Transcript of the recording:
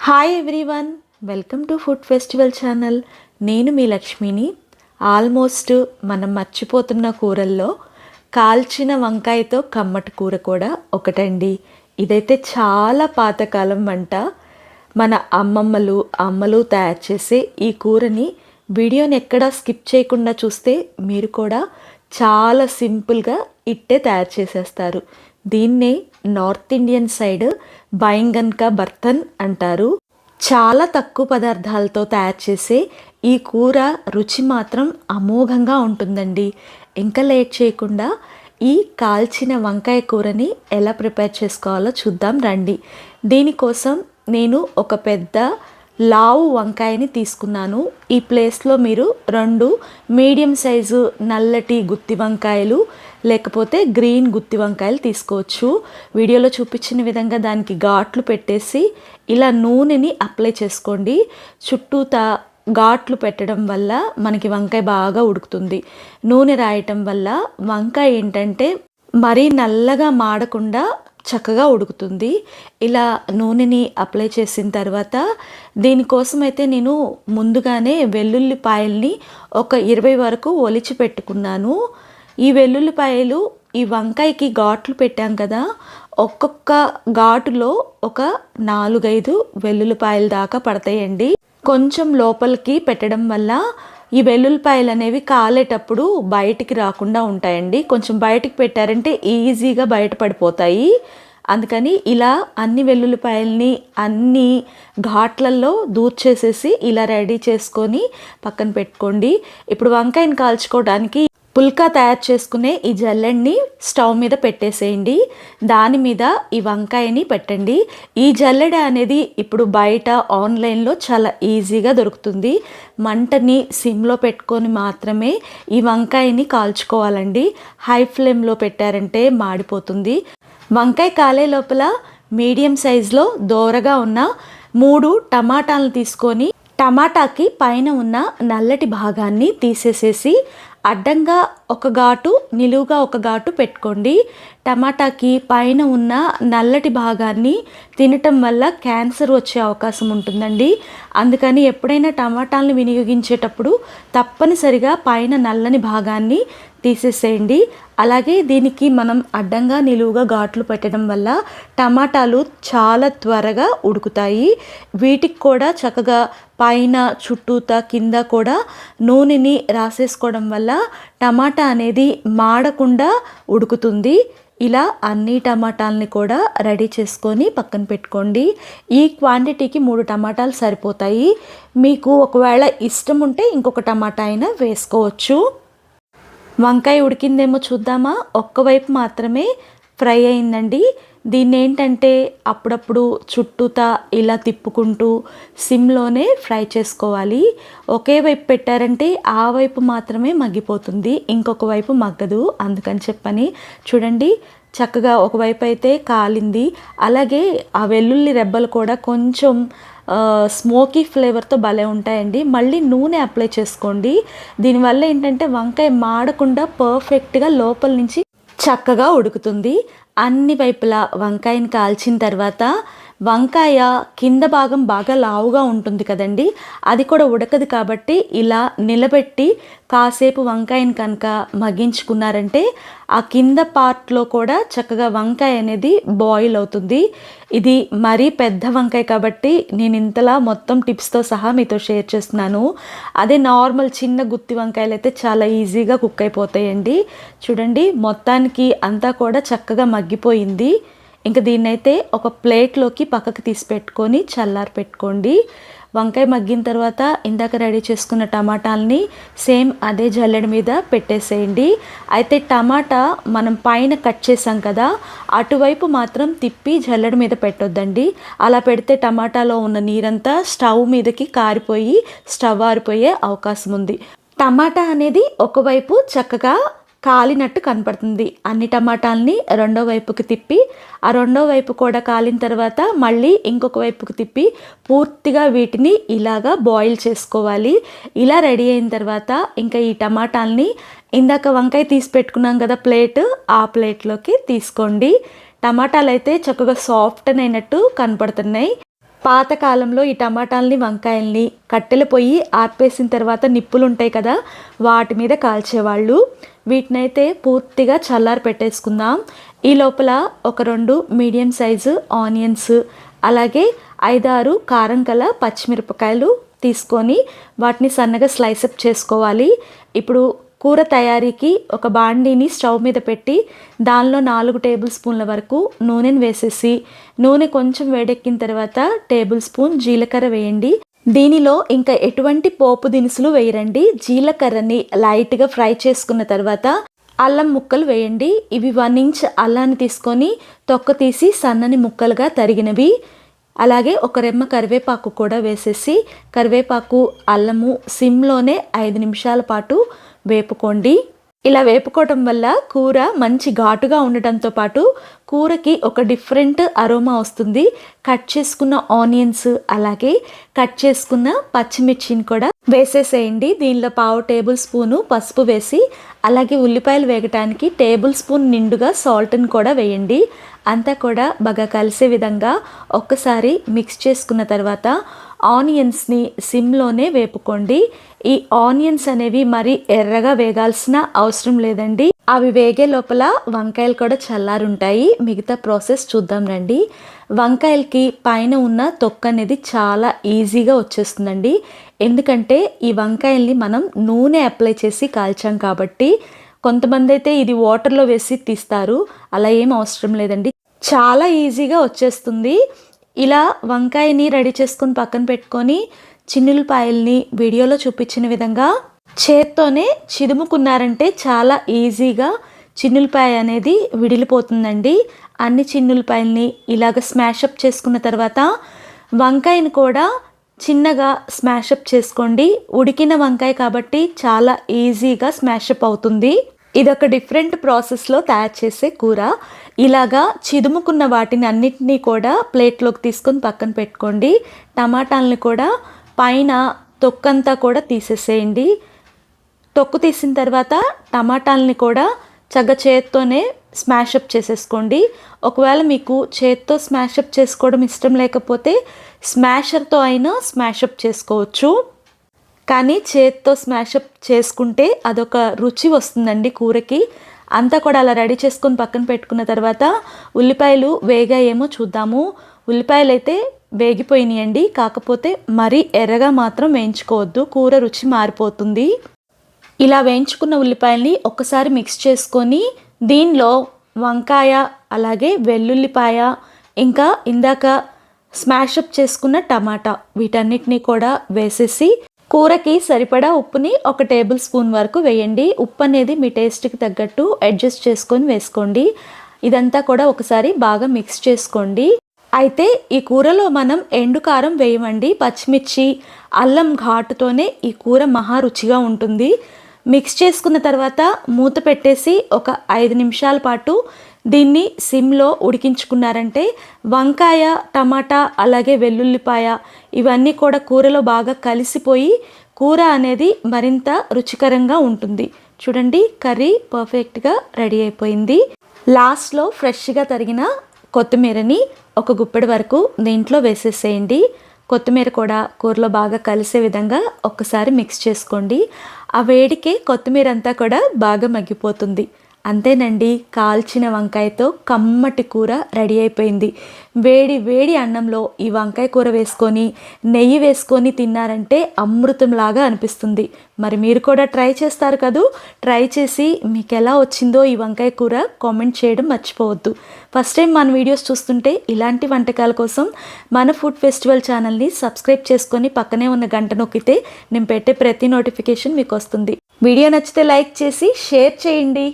Hi everyone, welcome to food festival channel. నేను మీ లక్ష్మిని. Almost మనం మర్చిపోతున్న కూరల్లో కాల్చిన వంకాయతో కమ్మటి కూర కూడా ఒకటండి. ఇదైతే చాలా పాతకాలం వంట. మన అమ్మలు తయారు చేసే ఈ కూరని వీడియోని ఎక్కడా స్కిప్ చేయకుండా చూస్తే మీరు కూడా చాలా సింపుల్గా ఇట్టే తయారు చేసేస్తారు. దీన్నే నార్త్ ఇండియన్ సైడ్ బైంగన్ కా బర్తన్ అంటారు. చాలా తక్కువ పదార్థాలతో తయారు చేసే ఈ కూర రుచి మాత్రం అమోఘంగా ఉంటుందండి. ఇంకా లేట్ చేయకుండా ఈ కాల్చిన వంకాయ కూరని ఎలా ప్రిపేర్ చేసుకోవాలో చూద్దాం రండి. దీనికోసం నేను ఒక పెద్ద లావు వంకాయని తీసుకున్నాను. ఈ ప్లేస్లో మీరు 2 మీడియం సైజు నల్లటి గుత్తి వంకాయలు లేకపోతే గ్రీన్ గుత్తి వంకాయలు తీసుకోవచ్చు. వీడియోలో చూపించిన విధంగా దానికి ఘాట్లు పెట్టేసి ఇలా నూనెని అప్లై చేసుకోండి. చుట్టూతా ఘాట్లు పెట్టడం వల్ల మనకి వంకాయ బాగా ఉడుకుతుంది. నూనె రాయటం వల్ల వంకాయ ఏంటంటే మరీ నల్లగా మాడకుండా చక్కగా ఉడుకుతుంది. ఇలా నూనెని అప్లై చేసిన తర్వాత దీనికోసం అయితే నేను ముందుగానే వెల్లుల్లిపాయల్ని ఒక 20 వరకు ఒలిచి పెట్టుకున్నాను. ఈ వెల్లుల్లిపాయలు ఈ వంకాయకి ఘాట్లు పెట్టాం కదా, ఒక్కొక్క ఘాటులో ఒక 4-5 వెల్లుల్లిపాయల దాకా పడతాయండి. కొంచెం లోపలికి పెట్టడం వల్ల ఈ వెల్లుల్లిపాయలు అనేవి కాలేటప్పుడు బయటికి రాకుండా ఉంటాయండి. కొంచెం బయటికి పెట్టారంటే ఈజీగా బయటపడిపోతాయి. అందుకని ఇలా అన్ని వెల్లుల్లిపాయల్ని అన్ని ఘాట్లలో దూర్చేసేసి ఇలా రెడీ చేసుకొని పక్కన పెట్టుకోండి. ఇప్పుడు వంకాయని కాల్చుకోవడానికి పుల్కా తయారు చేసుకునే ఈ జల్లెడ్ని స్టవ్ మీద పెట్టేసేయండి. దాని మీద ఈ వంకాయని పెట్టండి. ఈ జల్లెడ అనేది ఇప్పుడు బయట ఆన్లైన్లో చాలా ఈజీగా దొరుకుతుంది. మంటని సిమ్లో పెట్టుకొని మాత్రమే ఈ వంకాయని కాల్చుకోవాలండి. హై ఫ్లేమ్లో పెట్టారంటే మాడిపోతుంది. వంకాయ కాలే లోపల మీడియం సైజులో దోరగా ఉన్న 3 టమాటాలను తీసుకొని టమాటాకి పైన ఉన్న నల్లటి భాగాన్ని తీసేసేసి అడ్డంగా ఒక ఘాటు నిలువుగా ఒక ఘాటు పెట్టుకోండి. టమాటాకి పైన ఉన్న నల్లటి భాగాన్ని తినటం వల్ల క్యాన్సర్ వచ్చే అవకాశం ఉంటుందండి. అందుకని ఎప్పుడైనా టమాటాలను వినియోగించేటప్పుడు తప్పనిసరిగా పైన నల్లని భాగాన్ని తీసేసేయండి. అలాగే దీనికి మనం అడ్డంగా నిలువుగా ఘాట్లు పెట్టడం వల్ల టమాటాలు చాలా త్వరగా ఉడుకుతాయి. వీటికి కూడా చక్కగా పైన చుట్టూతా కింద కూడా నూనెని రాసేసుకోవడం వల్ల టమాటా అనేది మాడకుండా ఉడుకుతుంది. ఇలా అన్ని టమాటాలని కూడా రెడీ చేసుకొని పక్కన పెట్టుకోండి. ఈ క్వాంటిటీకి 3 టమాటాలు సరిపోతాయి. మీకు ఒకవేళ ఇష్టం ఉంటే ఇంకొక టమాటా అయినా వేసుకోవచ్చు. వంకాయ ఉడికిందేమో చూద్దామా. ఒక్కవైపు మాత్రమే ఫ్రై అయిందండి. దీన్ని ఏంటంటే అప్పుడప్పుడు చుట్టూతా ఇలా తిప్పుకుంటూ సిమ్లోనే ఫ్రై చేసుకోవాలి. ఒకే వైపు పెట్టారంటే ఆ వైపు మాత్రమే మగ్గిపోతుంది, ఇంకొక వైపు మగ్గదు. అందుకని చెప్పని చూడండి, చక్కగా ఒకవైపు అయితే కాలింది. అలాగే ఆ వెల్లుల్లి రెబ్బలు కూడా కొంచెం స్మోకీ ఫ్లేవర్తో భలే ఉంటాయండి. మళ్ళీ నూనె అప్లై చేసుకోండి. దీనివల్ల ఏంటంటే వంకాయ మాడకుండా పర్ఫెక్ట్గా లోపల నుంచి చక్కగా ఉడుకుతుంది. అన్ని వైపులా వంకాయని కాల్చిన తర్వాత వంకాయ కింద భాగం బాగా లావుగా ఉంటుంది కదండి, అది కూడా ఉడకదు. కాబట్టి ఇలా నిలబెట్టి కాసేపు వంకాయని కనుక మగ్గించుకున్నారంటే ఆ కింద పార్ట్లో కూడా చక్కగా వంకాయ అనేది బాయిల్ అవుతుంది. ఇది మరీ పెద్ద వంకాయ కాబట్టి నేను ఇంతలా మొత్తం టిప్స్తో సహా మీతో షేర్ చేస్తున్నాను. అదే నార్మల్ చిన్న గుత్తి వంకాయలు అయితే చాలా ఈజీగా కుక్ అయిపోతాయండి. చూడండి, మొత్తానికి అంతా కూడా చక్కగా మగ్గిపోయింది. ఇంకా దీన్నైతే ఒక ప్లేట్లోకి పక్కకు తీసి పెట్టుకొని చల్లారి పెట్టుకోండి. వంకాయ మగ్గిన తర్వాత ఇందాక రెడీ చేసుకున్న టమాటాలని సేమ్ అదే జల్లెడ మీద పెట్టేసేయండి. అయితే టమాటా మనం పైన కట్ చేసాం కదా, అటువైపు మాత్రం తిప్పి జల్లెడ మీద పెట్టొద్దండి. అలా పెడితే టమాటాలో ఉన్న నీరంతా స్టవ్ మీదకి కారిపోయి స్టవ్ ఆరిపోయే అవకాశం ఉంది. టమాటా అనేది ఒకవైపు చక్కగా కాలినట్టు కనపడుతుంది. అన్ని టమాటాలని రెండో వైపుకి తిప్పి ఆ రెండో వైపు కూడా కాలిన తర్వాత మళ్ళీ ఇంకొక వైపుకి తిప్పి పూర్తిగా వీటిని ఇలాగా బాయిల్ చేసుకోవాలి. ఇలా రెడీ అయిన తర్వాత ఇంకా ఈ టమాటాలని ఇందాక వంకాయ తీసి పెట్టుకున్నాం కదా ప్లేట్, ఆ ప్లేట్లోకి తీసుకోండి. టమాటాలు అయితే చక్కగా సాఫ్ట్ అయినట్టు కనపడుతున్నాయి. పాతకాలంలో ఈ టమాటాలని వంకాయల్ని కట్టెల పొయ్యి ఆర్పేసిన తర్వాత నిప్పులు ఉంటాయి కదా, వాటి మీద కాల్చేవాళ్ళు. వీటినైతే పూర్తిగా చల్లారి పెట్టేసుకుందాం. ఈ లోపల ఒక 2 మీడియం సైజు ఆనియన్స్, అలాగే 5-6 కారం గల పచ్చిమిరపకాయలు తీసుకొని వాటిని సన్నగా స్లైసప్ చేసుకోవాలి. ఇప్పుడు కూర తయారీకి ఒక బాండీని స్టవ్ మీద పెట్టి దానిలో 4 టేబుల్ స్పూన్ల వరకు నూనెను వేసేసి, నూనె కొంచెం వేడెక్కిన తర్వాత టేబుల్ స్పూన్ జీలకర్ర వేయండి. దీనిలో ఇంకా ఎటువంటి పోపు దినుసులు వేయరండి. జీలకర్రని లైట్గా ఫ్రై చేసుకున్న తర్వాత అల్లం ముక్కలు వేయండి. ఇవి 1 ఇంచ్ అల్లాన్ని తీసుకొని తొక్క తీసి సన్నని ముక్కలుగా తరిగినవి, అలాగే ఒక రెమ్మ కరివేపాకు కూడా వేసేసి కరివేపాకు అల్లము సిమ్లోనే 5 నిమిషాల పాటు వేపుకోండి. ఇలా వేపుకోవటం వల్ల కూర మంచి ఘాటుగా ఉండటంతో పాటు కూరకి ఒక డిఫరెంట్ అరోమా వస్తుంది. కట్ చేసుకున్న ఆనియన్స్ అలాగే కట్ చేసుకున్న పచ్చిమిర్చిని కూడా వేసేసేయండి. దీనిలో 1/2 టేబుల్ స్పూను పసుపు వేసి, అలాగే ఉల్లిపాయలు వేగటానికి టేబుల్ స్పూన్ నిండుగా సాల్ట్ని కూడా వేయండి. అంతా కూడా బాగా కలిసే విధంగా ఒక్కసారి మిక్స్ చేసుకున్న తర్వాత ఆనియన్స్ని సిమ్లోనే వేపుకోండి. ఈ ఆనియన్స్ అనేవి మరి ఎర్రగా వేగాల్సిన అవసరం లేదండి. అవి వేగే లోపల వంకాయలు కూడా చల్లారుంటాయి. మిగతా ప్రాసెస్ చూద్దాం రండి. వంకాయలకి పైన ఉన్న తొక్క అనేది చాలా ఈజీగా వచ్చేస్తుందండి. ఎందుకంటే ఈ వంకాయల్ని మనం నూనె అప్లై చేసి కాల్చాం కాబట్టి. కొంతమంది అయితే ఇది వాటర్లో వేసి తీస్తారు, అలా ఏం అవసరం లేదండి, చాలా ఈజీగా వచ్చేస్తుంది. ఇలా వంకాయని రెడీ చేసుకొని పక్కన పెట్టుకొని చిన్నులపాయల్ని వీడియోలో చూపించిన విధంగా చేత్తోనే చిదుముకున్నారంటే చాలా ఈజీగా చిన్నులపాయ అనేది విడిలిపోతుందండి. అన్ని చిన్నులపాయల్ని ఇలాగ స్మాషప్ చేసుకున్న తర్వాత వంకాయని కూడా చిన్నగా స్మాషప్ చేసుకోండి. ఉడికిన వంకాయ కాబట్టి చాలా ఈజీగా స్మాషప్ అవుతుంది. ఇదొక డిఫరెంట్ ప్రాసెస్లో తయారు చేసే కూర. ఇలాగా చిదుముకున్న వాటిని అన్నిటినీ కూడా ప్లేట్లోకి తీసుకొని పక్కన పెట్టుకోండి. టమాటాలని కూడా పైన తొక్కంతా కూడా తీసేసేయండి. తొక్కు తీసిన తర్వాత టమాటాలని కూడా చేత్తోనే స్మాషప్ చేసేసుకోండి. ఒకవేళ మీకు చేత్తో స్మాషప్ చేసుకోవడం ఇష్టం లేకపోతే స్మాషర్తో అయినా స్మాషప్ చేసుకోవచ్చు. కానీ చేత్తో స్మాషప్ చేసుకుంటే అదొక రుచి వస్తుందండి కూరకి. అంతా కూడా అలా రెడీ చేసుకొని పక్కన పెట్టుకున్న తర్వాత ఉల్లిపాయలు వేగాయేమో చూద్దాము. ఉల్లిపాయలు అయితే వేగిపోయినాయండి, కాకపోతే మరీ ఎర్రగా మాత్రం వేయించుకోవద్దు, కూర రుచి మారిపోతుంది. ఇలా వేయించుకున్న ఉల్లిపాయల్ని ఒక్కసారి మిక్స్ చేసుకొని దీనిలో వంకాయ అలాగే వెల్లుల్లిపాయ ఇంకా ఇందాక స్మాషప్ చేసుకున్న టమాటా వీటన్నిటిని కూడా వేసేసి కూరకి సరిపడా ఉప్పుని 1 టేబుల్ స్పూన్ వరకు వేయండి. ఉప్పు అనేది మీ టేస్ట్కి తగ్గట్టు అడ్జస్ట్ చేసుకొని వేసుకోండి. ఇదంతా కూడా ఒకసారి బాగా మిక్స్ చేసుకోండి. అయితే ఈ కూరలో మనం ఎండు కారం వేయమండి, పచ్చిమిర్చి అల్లం ఘాటుతోనే ఈ కూర మహా రుచిగా ఉంటుంది. మిక్స్ చేసుకున్న తర్వాత మూత పెట్టేసి ఒక 5 నిమిషాల పాటు దీన్ని సిమ్లో ఉడికించుకున్నారంటే వంకాయ టమాటా అలాగే వెల్లుల్లిపాయ ఇవన్నీ కూడా కూరలో బాగా కలిసిపోయి కూర అనేది మరింత రుచికరంగా ఉంటుంది. చూడండి, కర్రీ పర్ఫెక్ట్గా రెడీ అయిపోయింది. లాస్ట్లో ఫ్రెష్గా తరిగిన కొత్తిమీరని ఒక గుప్పెడు వరకు దీంట్లో వేసేసేయండి. కొత్తిమీర కూడా కూరలో బాగా కలిసే విధంగా ఒక్కసారి మిక్స్ చేసుకోండి. ఆ వేడికే కొత్తిమీర అంతా కూడా బాగా మగ్గిపోతుంది. అంతేనండి, కాల్చిన వంకాయతో కమ్మటి కూర రెడీ అయిపోయింది. వేడి వేడి అన్నంలో ఈ వంకాయ కూర వేసుకొని నెయ్యి వేసుకొని తిన్నారంటే అమృతంలాగా అనిపిస్తుంది. మరి మీరు కూడా ట్రై చేస్తారు కదూ. ట్రై చేసి మీకు ఎలా వచ్చిందో ఈ వంకాయ కూర కామెంట్ చేయడం మర్చిపోవద్దు. ఫస్ట్ టైం మన వీడియోస్ చూస్తుంటే ఇలాంటి వంటకాల కోసం మన ఫుడ్ ఫెస్టివల్ ఛానల్ని సబ్స్క్రైబ్ చేసుకొని పక్కనే ఉన్న గంట నొక్కితే నేను పెట్టే ప్రతి నోటిఫికేషన్ మీకు వస్తుంది. వీడియో నచ్చితే లైక్ చేసి షేర్ చేయండి.